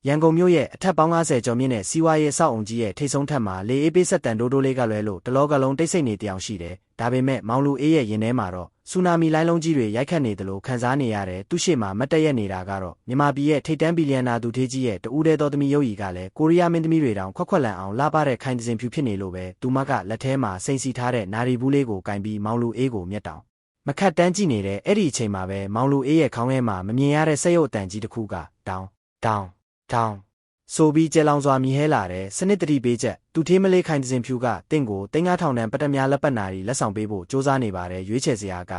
ရန်ကုန်မြို့ရဲ့အထက်ပေါင်း90ကျော်မြင့်တဲ့စီးပွားရေးအဆောက်အုံကြီးရဲ့ထိပ်ဆုံးထပ်မှာလေအေးပေးဆက်တန်တိုးတိုးလေးကလွဲလို့တလောကလုံးတိတ်ဆိတ်နေတောင်ရှိတယ်။ဒါပေမဲ့မောင်လူအေးရဲ့ရင်ထဲမှာတော့ဆူနာမီလိုင်းလုံးကြီးတွေရိုက်ခတ်နေတယ်လို့ခံစားနေရတယ်။သူ့ရှေ့မှာမတ်တက်ရက်နေတာကတော့မြန်မာပြည်ရဲ့ထိပ်တန်းဘီလီယံနာသူထေးကြီးရဲ့တူးတဲ့တော်သမီးရုပ်ရည်ကလည်းကိုရီးယားမင်းသမီးတွေတောင်ခွက်ခွက်လန်အောင်လှပတဲ့ခိုင်တစင်ဖြူဖြစ်နေလို့ပဲသူမကလက်ထဲမှာစိန်စီထားတဲ့နာရီဘူးလေးကိုကင်ပြီးမောင်လူအေးကိုမျက်တောင်မခတ်တန်းကြည့်နေတဲ့အဲ့ဒီအချိန်မှာပဲမောင်လူအေးရဲ့ခေါင်းထဲမှာမမြင်ရတဲ့စက်ရုပ်အတန်ကြီးတစ်ခုကတောင်းဆိုပြီးကျဲလောင်စွာမြည်ဟဲလာတဲ့စနစ်တတိပေးချက်သူထေးမလေးခိုင်တစင်ဖြူကတင့်ကို3000တန်ပတ်တများလက်ပတ်နာရီလက်ဆောင်ပေးဖို့စူးစမ်းနေပါတယ်ရွေးချယ်စရာက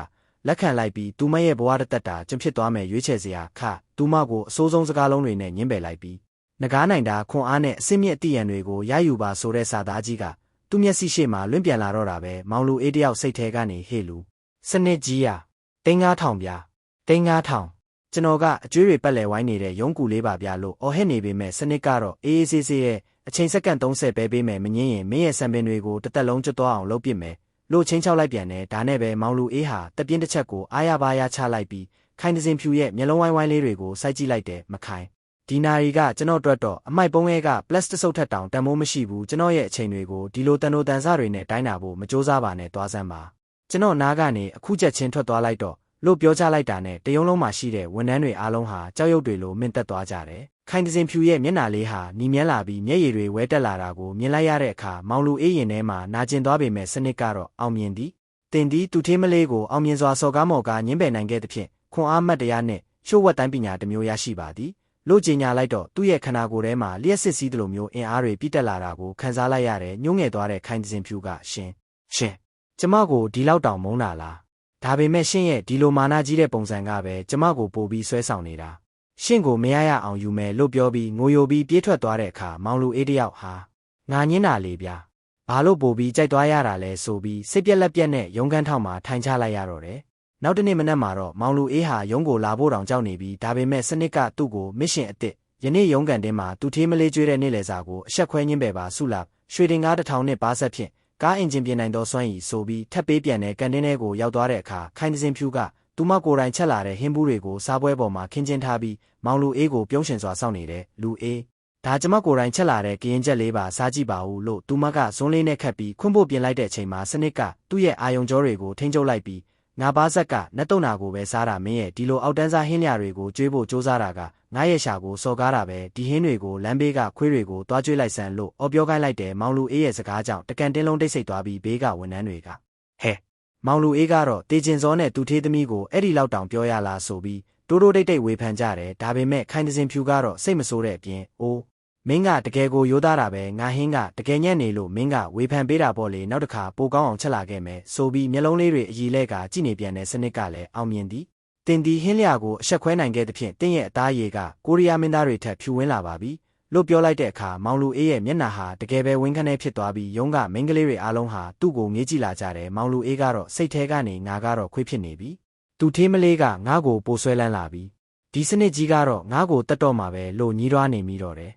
လက်ခံလိုက်ပြီးသူမရဲ့ဘဝတစ်သက်တာကျင့်ဖြစ်သွားမယ်ရွေးချယ်စရာခသူမကိုအစိုးဆုံးစကားလုံးတွေနဲ့ညှင်းပယ်လိုက်ပြီးငကားနိုင်တာခွန်အားနဲ့အစင်းမြင့်အတိရန်တွေကိုရယူပါဆိုတဲ့စာသားကြီးကသူ့မျက်စိရှေ့မှာလွင့်ပြန်လာတော့တာပဲမောင်လူအေးတယောက်စိတ်ထဲကနေဟေ့လူစနစ်ကြီး3000ဗျာ3000ကျွန်တော်ကအကျွေးတွေပတ်လည်ဝိုင်းနေတဲ့ရုံးကူလေးပါဗျာလို့အော်ဟစ်နေပေမဲ့စနစ်ကတော့အေးဆေးရဲ့အချိန်စက္ကန့်30ပဲပေးမယ်မငင်းရင်မင်းရဲ့စံပင်တွေကိုတစ်သက်လုံးကျွတ်သွားအောင်လုပ်ပစ်မယ်လို့ချင်းချောက်လိုက်ပြန်တယ်ဒါနဲ့ပဲမောင်လူအေးဟာတပြင်းတစ်ချက်ကိုအားရပါးရချလိုက်ပြီးခိုင်တစင်ဖြူရဲ့မျက်လုံးဝိုင်းဝိုင်းလေးတွေကိုစိုက်ကြည့်လိုက်တယ်မခိုင်ဒီနာရီကကျွန်တော်အတွက်တော့အမိုက်ပုံးရဲကပလတ်စတစ်ဆုပ်ထက်တောင်တန်မိုးမရှိဘူးကျွန်တော်ရဲ့အချိန်တွေကိုဒီလိုတန်တန်စတွေနဲ့တိုင်းတာဖို့မကြိုးစားပါနဲ့သွားစမ်းပါကျွန်တော်နားကနေအခုချက်ချင်းထွက်သွားလိုက်တော့လို့ပြောချလိုက်တာနဲ့တရုံလုံးမှာရှိတဲ့ဝန်ထမ်းတွေအားလုံးဟာကြောက်ရွံ့တွေလိုမင့်တက်သွားကြတယ်။ခိုင်တစင်ဖြူရဲ့မျက်နှာလေးဟာနီမြန်းလာပြီးမျက်ရည်တွေဝဲတက်လာတာကိုမြင်လိုက်ရတဲ့အခါမောင်လူအေးရင်ထဲမှာနာကျင်သွားပေမဲ့စနစ်ကတော့အောင်မြင်သည်။တင်သည်သူထေးမလေးကိုအောင်မြင်စွာစော်ကားမော်ကားညှင်းပယ်နိုင်ခဲ့သဖြင့်ခွန်အားမတ်တရားနဲ့ရှို့ဝက်တိုင်းပညာတစ်မျိုးရရှိပါသည်။လို့ကြီးညာလိုက်တော့သူ့ရဲ့ခန္ဓာကိုယ်ထဲမှာလျှက်စစ်စည်းသလိုမျိုးအင်အားတွေပြည့်တက်လာတာကိုခံစားလိုက်ရတဲ့ညှိုးငယ်သွားတဲ့ခိုင်တစင်ဖြူကရှင်ကျမကိုဒီလောက်တောင်မုန်းတာလားဒါပေမဲ့ရှင့်ရဲ့ဒီလိုမာနကြီးတဲ့ပုံစံကပဲကျမကိုပို့ပြီးဆွဲဆောင်နေတာရှင့်ကိုမရရအောင်ယူမယ်လို့ပြောပြီးငိုယိုပြီးပြေးထွက်သွားတဲ့အခါမောင်လူအေးတယောက်ဟာငါညင်းတာလေဗျာဘာလို့ပို့ပြီးကြိုက်သွားရတာလဲဆိုပြီးစိတ်ပြက်လက်ပြက်နဲ့ရုံးခန်းထောက်မှာထိုင်ချလိုက်ရတော့တယ်နောက်တနေ့မနက်မှာတော့မောင်လူအေးဟာရုံးကိုလာဖို့တောင်ကြောက်နေပြီးဒါပေမဲ့စနစ်ကသူ့ကိုမစ်ရှင်အစ်စ်ယနေ့ရုံးကန်တင်းမှာသူထေးမလေးကျွေးတဲ့နေ့လယ်စာကိုအဆက်ခွဲညင်းပယ်ပါဆုလာရွှေတင်ကား1000နဲ့ပါဆက်ဖြင့်ကားအင်ဂျင်ပြင်နိုင်သောစွမ်းရည်ဆိုပြီးထပ်ပေးပြန်တဲ့ကန်တင်းထဲကိုရောက်သွားတဲ့အခါခိုင်တစင်ဖြူကသူမကိုယ်တိုင်ချက်လာတဲ့ဟင်းဘူးတွေကိုစားပွဲပေါ်မှာခင်းကျင်းထားပြီးမောင်လူအေးကိုပြုံးရှင်စွာစောင့်နေတဲ့လူအေးဒါကျမကိုယ်တိုင်ချက်လာတဲ့ကရင်ချက်လေးပါစားကြည့်ပါဦးလို့သူမကဇွန်းလေးနဲ့ခတ်ပြီးခွန်းဖို့ပြင်လိုက်တဲ့အချိန်မှာစနစ်ကသူ့ရဲ့အာယုံကြောတွေကိုထိန်းချုပ်လိုက်ပြီးငါပါဇက်ကနတ်တုံနာကိုပဲစားတာမင်းရဲ့ဒီလိုအောက်တန်းစားဟင်းလျာတွေကိုကျွေးဖို့စူးစမ်းတာကငါရဲ့ရှာကိုစော်ကားတာပဲဒီဟင်းတွေကိုလမ်းဘေးကခွေးတွေကိုတွားကျွေးလိုက်စမ်းလို့အော်ပြောခိုင်းလိုက်တယ်မောင်လူအေးရဲ့စကားကြောင့်တကန်တင်းလုံးတိတ်ဆိတ်သွားပြီးဘေးကဝန်ထမ်းတွေကဟဲ့မောင်လူအေးကတော့တေကျင်စောနဲ့သူထေးသမီးကိုအဲ့ဒီလောက်တောင်ပြောရလားဆိုပြီးတိုးတိုးတိတ်တိတ်ဝေဖန်ကြတယ်ဒါပေမဲ့ခိုင်တစင်ဖြူကတော့စိတ်မဆိုးတဲ့အပြင်အိုးမင်းကတကယ်ကိုရိုးသားတာပဲငါဟင်းကတကယ်ညံ့နေလို့မင်းကဝေဖန်ပေးတာပေါ့လေနောက်တစ်ခါပိုကောင်းအောင်ချက်လာခဲ့မယ်ဆိုပြီးမျက်လုံးလေးတွေအကြီးလဲကကြည့်နေပြန်တဲ့စနစ်ကလည်းအောင်မြင်သည်တင်ဒီဟင်းလျာကိုအဆက်ခွဲနိုင်ခဲ့သဖြင့်တင်းရဲ့အသားရည်ကကိုရီးယားမင်းသားတွေထက်ဖြူဝင်းလာပါပြီလို့ပြောလိုက်တဲ့အခါမောင်လူအေးရဲ့မျက်နှာဟာတကယ်ပဲဝင်းခနဲဖြစ်သွားပြီးရုံးကမိန်းကလေးတွေအားလုံးဟာသူ့ကိုငေးကြည့်လာကြတယ်မောင်လူအေးကတော့စိတ်ထဲကနေငါကတော့ခွေးဖြစ်နေပြီသူထေးမလေးကငါ့ကိုပိုဆွဲလန်းလာပြီဒီစနစ်ကြီးကတော့ငါ့ကိုတတ်တော့မှာပဲလို့ညီးတွားနေမိတော့တယ်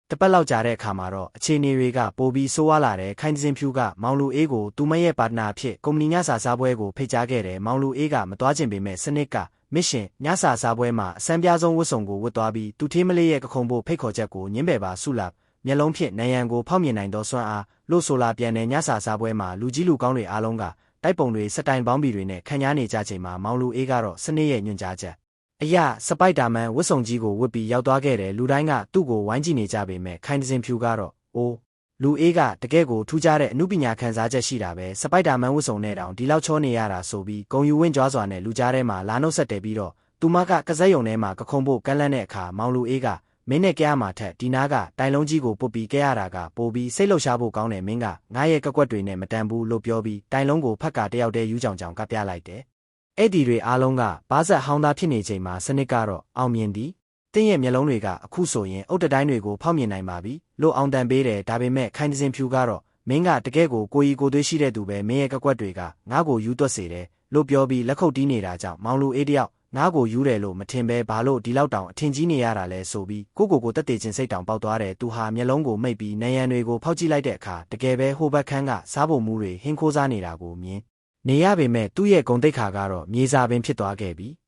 တပတ်လောက်ကြာတဲ့အခါမှာတော့အခြေအနေတွေကပိုပြီးဆိုးဝါးလာတယ်ခိုင်တစင်ဖြူကမောင်လူအေးကိုသူမရဲ့ပါတနာဖြစ်ကုမ္ပဏီညစာစားပွဲကိုဖိတ်ကြားခဲ့တယ်မောင်လူအေးကမသွားချင်ပေမဲ့စနစ်ကမစ်ရှင်ညစာစားပွဲမှာအစမ်းပြားဆုံးဝတ်စုံကိုဝတ်သွားပြီးသူထေးမလေးရဲ့ကခုံဖို့ဖိတ်ခေါ်ချက်ကိုညှင်းပယ်ပါဆုလာမျက်လုံးဖြင့်နယံကိုဖောက်မြင်နိုင်သောစွမ်းအားလို့ဆိုလာပြန်တဲ့ညစာစားပွဲမှာလူကြီးလူကောင်းတွေအားလုံးကတိုက်ပုံတွေစတိုင်ပေါင်းဘီတွေနဲ့ခံရနေကြချိန်မှာမောင်လူအေးကတော့စနစ်ရဲ့ညွှန်ကြားချက်အရာစပိုက်တာမန်ဝတ်စုံကြီးကိုဝတ်ပြီးရောက်သွားခဲ့တယ်လူတိုင်းကသူ့ကိုဝိုင်းကြည့်နေကြပေမဲ့ခိုင်တစင်ဖြူကတော့အိုးလူအေးကတကယ့်ကိုထူးခြားတဲ့အမှုပညာခံစားချက်ရှိတာပဲစပိုက်တာမန်ဝတ်စုံနဲ့တောင်ဒီလောက်ချောနေရတာဆိုပြီးဂုံယူဝင်းကြွားစွာနဲ့လူကြားထဲမှာလာနှုတ်ဆက်တယ်ပြီးတော့သူမကကစက်ယုံထဲမှာကခုံဖို့ကန်းလန့်တဲ့အခါမောင်လူအေးကမင်းနဲ့ကြရမှာထက်ဒီနားကတိုင်လုံးကြီးကိုပုတ်ပြီးကြရတာကပိုပြီးစိတ်လှုပ်ရှားဖို့ကောင်းတယ်မင်းကငါရဲ့ကကွက်တွေနဲ့မတန်ဘူးလို့ပြောပြီးတိုင်လုံးကိုဖက်ကတယောက်တည်းယူကြောင်ကြောင်ကပြလိုက်တယ်အဲ့ဒီတွေအားလုံးကဘားဆက်ဟောင်းသားဖြစ်နေချိန်မှာစနစ်ကတော့အောင်မြင်သည်တင်းရဲ့မျက်လုံးတွေကအခုဆိုရင်အုတ်တတိုင်းတွေကိုဖောက်မြင်နိုင်ပါပြီလို့အောင်တန်ပေးတယ်ဒါပေမဲ့ခိုင်တစင်ဖြူကတော့မင်းကတကယ့်ကိုကိုကြီးကိုသွေးရှိတဲ့သူပဲမင်းရဲ့ကကွက်တွေကငါ့ကိုယူသွက်စေတယ်လို့ပြောပြီးလက်ခုပ်တီးနေတာကြောင့်မောင်လူအေးတယောက်ငါ့ကိုယူတယ်လို့မထင်ပဲဘာလို့ဒီလောက်တောင်အထင်ကြီးနေရတာလဲဆိုပြီးကိုတက်တေချင်းစိတ်တောင်ပေါက်သွားတယ်သူဟာမျက်လုံးကိုမိတ်ပြီးနယံတွေကိုဖောက်ကြည့်လိုက်တဲ့အခါတကယ်ပဲဟိုဘက်ခန်းကစားဖို့မူးတွေဟင်းခိုးစားနေတာကိုမြင်နေရပေမဲ့သူ့ရဲ့ဂုံတိတ်ခါကတော့မြေစာပင်ဖြစ်သွားခဲ့ပြီ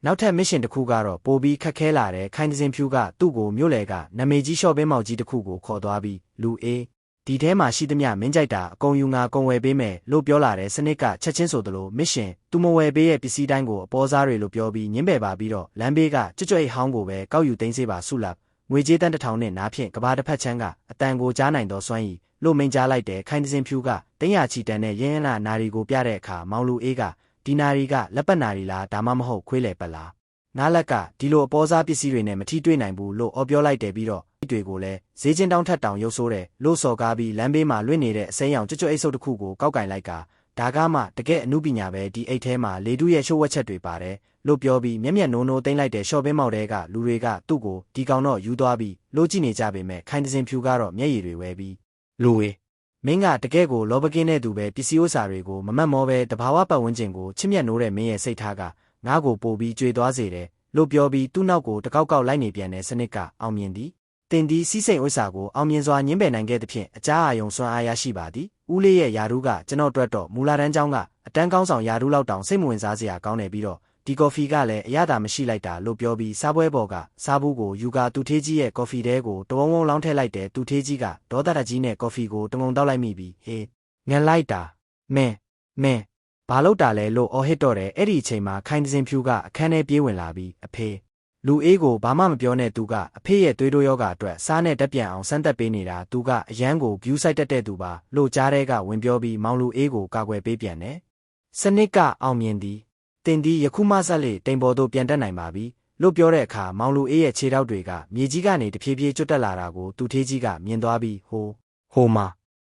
နောက်ထပ်မစ်ရှင်တစ်ခုကတော့ပိုပြီးခက်ခဲလာတဲ့ခိုင်တစင်ဖြူကသူ့ကိုမြို့လေကနာမည်ကြီးရှော့ပင်းမောက်ကြီးတစ်ခုကိုခေါ်သွားပြီးလူအေးဒီထဲမှာရှိသမျှမင်းကြိုက်တာအကုန်ယူငါကုန်ဝယ်ပေးမယ်လို့ပြောလာတဲ့စနစ်ကချက်ချင်းဆိုသလိုမစ်ရှင်သူမဝယ်ပေးရဲ့ပစ္စည်းတိုင်းကိုအပေါ်စားတွေလို့ပြောပြီးညင်းပယ်ပါပြီးတော့လမ်းဘေးကကြွကြွအိတ်ဟောင်းကိုပဲကောက်ယူသိမ်းစေပါဆုလပ်ငွေကြေးတန်းတစ်ထောင်နဲ့နားဖြင့်ကဘာတစ်ဖက်ချမ်းကအတန်ကိုကြားနိုင်သောစွမ်းရည်လို့မိန်ကြားလိုက်တဲ့ခိုင်တစင်ဖြူကတင်းရချီတန်တဲ့ရင်းရလာနာရီကိုပြတဲ့အခါမောင်လူအေးကဒီနာရီကလက်ပတ်နာရီလားဒါမှမဟုတ်ခွေးလေပတ်လားငါးလက်ကဒီလိုအပေါ်စားပစ္စည်းတွေနဲ့မထိတွေ့နိုင်ဘူးလို့အော်ပြောလိုက်တယ်ပြီးတော့ဒီတွေကိုလည်းဈေးချင်းတောင်းထက်တောင်ရုပ်ဆိုးတယ်လို့စော်ကားပြီးလမ်းဘေးမှာလွင့်နေတဲ့အစိမ်းရောင်ကြွကြွအိတ်ဆုပ်တစ်ခုကိုကောက်ကင်လိုက်ကဒါကမှတကယ်အမှုပညာပဲဒီအိတ်ထဲမှာလေတုရဲ့ရှိုးဝက်ချက်တွေပါတယ်လို့ပြောပြီးမျက်မျက်နိုးနိုးသိမ့်လိုက်တဲ့ရှော့ပင်းမောက်တဲကလူတွေကသူ့ကိုဒီကောင်တော့ယူသွားပြီးလို့ကြည့်နေကြပေမဲ့ခိုင်တစင်ဖြူကတော့မျက်ရည်တွေဝဲပြီးလူဝေးမင်းကတကယ်ကိုလောဘကင်းတဲ့သူပဲပစ္စည်းဥစ္စာတွေကိုမမတ်မောပဲတဘာဝပတ်ဝန်းကျင်ကိုချစ်မြတ်နိုးတဲ့မင်းရဲ့စိတ်ထားကငါ့ကိုပို့ပြီးကြွေသွားစေတယ်လို့ပြောပြီးသူ့နောက်ကိုတကောက်ကောက်လိုက်နေပြန်တဲ့စနစ်ကအောင်မြင်သည်တင်ဒီစီးစိမ်ဥစ္စာကိုအောင်မြင်စွာညှင်းပယ်နိုင်ခဲ့သဖြင့်အကြားအာယုံစွမ်းအားရရှိပါသည်ဦးလေးရဲ့ယာရုကကျွန်တော်အတွက်တော့မူလာတန်းကျောင်းကအတန်းကောင်းဆောင်ယာရုလောက်တောင်စိတ်မဝင်စားစရာကောင်းတယ်ပြီးတော့ဒီကော်ဖီကလည်းအရသာမရှိလိုက်တာလို့ပြောပြီးစားပွဲပေါ်ကစားဘူးကိုယူကာသူထေးကြီးရဲ့ကော်ဖီတဲကိုတဝုံဝုံလောင်းထည့်လိုက်တဲ့သူထေးကြီးကဒေါသတကြီးနဲ့ကော်ဖီကိုတငုံတောက်လိုက်မိပြီးဟေးငန်လိုက်တာမင်းဘာလို့တာလဲလို့အော်ဟစ်တော့တယ်အဲ့ဒီအချိန်မှာခိုင်တစင်ဖြူကအခန်းထဲပြေးဝင်လာပြီးအဖေလူအေးကိုဘာမှမပြောနဲ့သူကအဖေရဲ့သွေးတိုးယောဂအတွက်စားနဲ့တက်ပြန်အောင်စမ်းသက်ပေးနေတာသူကအရန်ကိုဂယူးဆိုင်တက်တဲ့သူပါလို့ကြားတဲ့ကဝင်ပြောပြီးမောင်လူအေးကိုကာကွယ်ပေးပြန်တယ်စနစ်ကအောင်မြင်သည်တင်ဒီယခုမှဆက်လေတိမ်ပေါ်သို့ပြန်တက်နိုင်ပါပြီလို့ပြောတဲ့အခါမောင်လူအေးရဲ့ခြေထောက်တွေကမြေကြီးကနေတဖြည်းဖြည်းကျွတ်တက်လာတာကိုသူထေးကြီးကမြင်သွားပြီးဟိုမှာ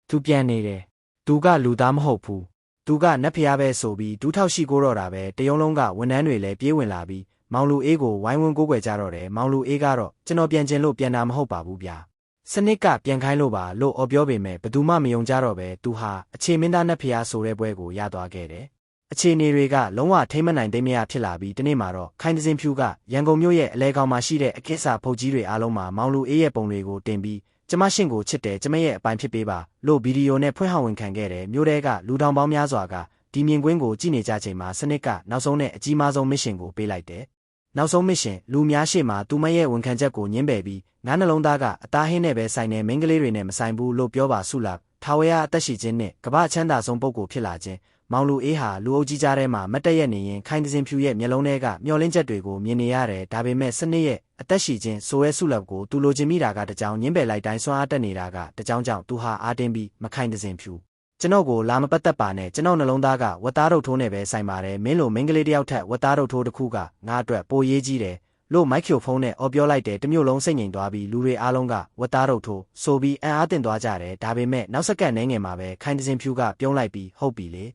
သူပြန်နေတယ်သူကလူသားမဟုတ်ဘူးသူကနတ်ဖျားပဲဆိုပြီးဒူးထောက်ရှိကိုတော့တာပဲတယုံလုံးကဝန်ထမ်းတွေလည်းပြေးဝင်လာပြီးမောင်လူအေးကိုဝိုင်းဝန်းကိုးကွယ်ကြတော့တယ်မောင်လူအေးကတော့ကျွန်တော်ပြန်ကျင်လို့ပြန်တာမဟုတ်ပါဘူးဗျာစနစ်ကပြန်ခိုင်းလို့ပါလို့အော်ပြောပေမဲ့ဘယ်သူမှမယုံကြတော့ပဲသူဟာအခြေမင်းသားနတ်ဖျားဆိုတဲ့ပွဲကိုရသွားခဲ့တယ်အခြေအနေတွေကလုံးဝထိမ့်မနိုင်သိမရဖြစ်လာပြီးဒီနေ့မှာတော့ခိုင်တစင်ဖြူကရန်ကုန်မြို့ရဲ့အလဲကောင်မှာရှိတဲ့အကိစ္စဖုတ်ကြီးတွေအားလုံးမှာမောင်လူအေးရဲ့ပုံတွေကိုတင်ပြီးကျမရှင်ကိုချစ်တယ်ကျမရဲ့အပိုင်းဖြစ်ပေးပါလို့ဗီဒီယိုနဲ့ဖွင့်ဟဝန်ခံခဲ့တယ်မြို့တဲကလူတောင်ပေါင်းများစွာကဒီမြင်ကွင်းကိုကြည့်နေကြချိန်မှာစနစ်ကနောက်ဆုံးနဲ့အကြီးမားဆုံးမစ်ရှင်ကိုပေးလိုက်တယ်နောက်ဆုံးမစ်ရှင်လူများရှေ့မှာသူမရဲ့ဝန်ခံချက်ကိုညှင်းပယ်ပြီးငါးနှလုံးသားကအသားဟင်းနဲ့ပဲဆိုင်နေမိန်းကလေးတွေနဲ့မဆိုင်ဘူးလို့ပြောပါဆုလထာဝရအသက်ရှိခြင်းနဲ့ကမ္ဘာချမ်းသာဆုံးပုဂ္ဂိုလ်ဖြစ်လာခြင်းမောင်လူအေးဟာလူအုပ်ကြီးကြားထဲမှာမတ်တက်ရက်နေရင်ခိုင်တစင်ဖြူရဲ့မျက်လုံးထဲကမျောလင်းချက်တွေကိုမြင်နေရတယ်ဒါပေမဲ့စနစ်ရဲ့အသက်ရှိခြင်းဆိုရဲဆုလကိုသူလိုချင်မိတာကတကြောင်ညှင်းပယ်လိုက်တိုင်းစွမ်းအားတက်နေတာကတကြောင်ကြောင့်သူဟာအားတင်းပြီးမခိုင်တစင်ဖြူကျွန်တော်ကိုလာမပတ်သက်ပါနဲ့ကျွန်တော်နှလုံးသားကဝတ်သားတုပ်ထိုးနဲ့ပဲဆိုင်ပါတယ်မင်းလိုမိန်းကလေးတယောက်ထက်ဝတ်သားတုပ်ထိုးတစ်ခုကငါအတွက်ပိုရေးကြီးတယ်လို့မိုက်ခရိုဖုန်းနဲ့အော်ပြောလိုက်တယ်တမျိုးလုံးစိတ်ငြိမ်သွားပြီးလူတွေအားလုံးကဝတ်သားတုပ်ထိုးဆိုပြီးအံ့အားသင့်သွားကြတယ်ဒါပေမဲ့နောက်စက္ကန့်နှဲငယ်မှာပဲခိုင်တစင်ဖြူကပြုံးလိုက်ပြီးဟုတ်ပြီလေ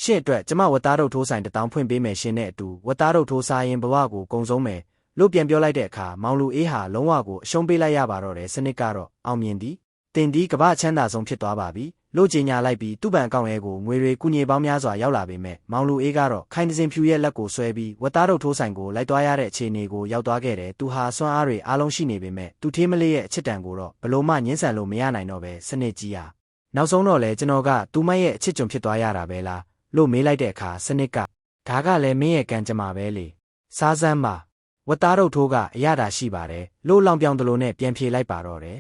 ရှင့်အတွက်ကျမဝတ်သားတုပ်ထိုးဆိုင်1000ဖွင့်ပေးမယ်ရှင်နဲ့အတူဝတ်သားတုပ်ထိုးစားရင်ဘဝကိုကုံဆုံးမယ်လို့ပြန်ပြောလိုက်တဲ့အခါမောင်လူအေးဟာလုံးဝကိုအရှုံးပေးလိုက်ရပါတော့တယ်စနစ်ကတော့အောင်မြင်သည်တင်ဒီကမ္ဘာချမ်းသာဆုံးဖြစ်သွားပါပြီလို့ကြေညာလိုက်ပြီးသူ့ဘဏ်အကောင့်ရဲကိုငွေတွေကုညေပေါင်းများစွာရောက်လာပေမဲ့မောင်လူအေးကတော့ခိုင်တစင်ဖြူရဲ့လက်ကိုဆွဲပြီးဝတ်သားတုပ်ထိုးဆိုင်ကိုလိုက်သွားရတဲ့အခြေအနေကိုရောက်သွားခဲ့တယ်သူဟာစွမ်းအားတွေအားလုံးရှိနေပေမဲ့သူထေးမလေးရဲ့အချစ်တန်ကိုတော့ဘလို့မှညှင်းဆန်လို့မရနိုင်တော့ပဲစနစ်ကြီးဟာနောက်ဆုံးတော့လေကျွန်တော်ကသူမရဲ့အချစ်ကြုံဖြစ်သွားရတာပဲလားလို့မေးလိုက်တဲ့အခါစနစ်ကဒါကလည်းမင်းရဲ့ကံကြမ္မာပဲလေစားစမ်းပါဝတ်သားတုပ်ထိုးကအရသာရှိပါတယ်လို့လောင်ပြောင်တလို့နဲ့ပြန်ဖြေလိုက်ပါတော့တယ်